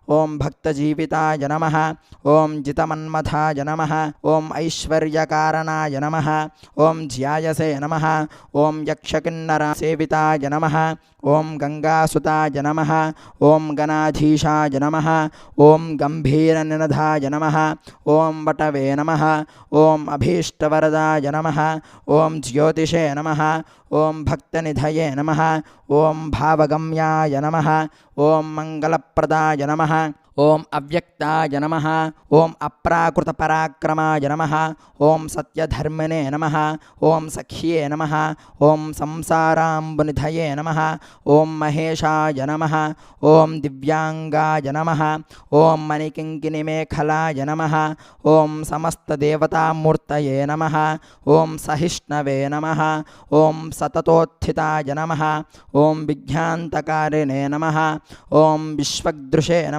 ఓం భక్తజీవితాయ నమః ఓం జితమన్మథాయ నమః ఓం ఐశ్వర్యకారణాయ నమః ఓం ధ్యాయసే నమః ఓం యక్షకిన్నరసేవితాయ నమః ఓం గంగాసుతాయ నమః ఓం గణాధీశాయ నమః ఓం గంభీరనినధాయ నమః ఓం వటవే నమః ఓం అభీష్టవరదాయ నమః ఓం జ్యోతిషే నమః ఓం భక్తనిధయే నమః ఓం భావగమ్యాయ నమః ఓం మంగళప్రదాయ నమః ఓం అవ్యక్తాయ నమః ఓం అప్రాకృతపరాక్రమాయ నమః ఓం సత్యధర్మినే నమః ఓం సఖ్యే నమః ఓం సంసారాంబునిధయే నమః ఓం మహేశాయ నమః ఓం దివ్యాంగాయ నమః ఓం మణికింకిణిమేఖలాయ నమః ఓం సమస్తదేవతామూర్తయే నమః ఓం సహిష్ణవే నమః ఓం సతతోత్థితాయ నమః ఓం విజ్ఞాంతకారిణే నమః ఓం విశ్వదృశే నమః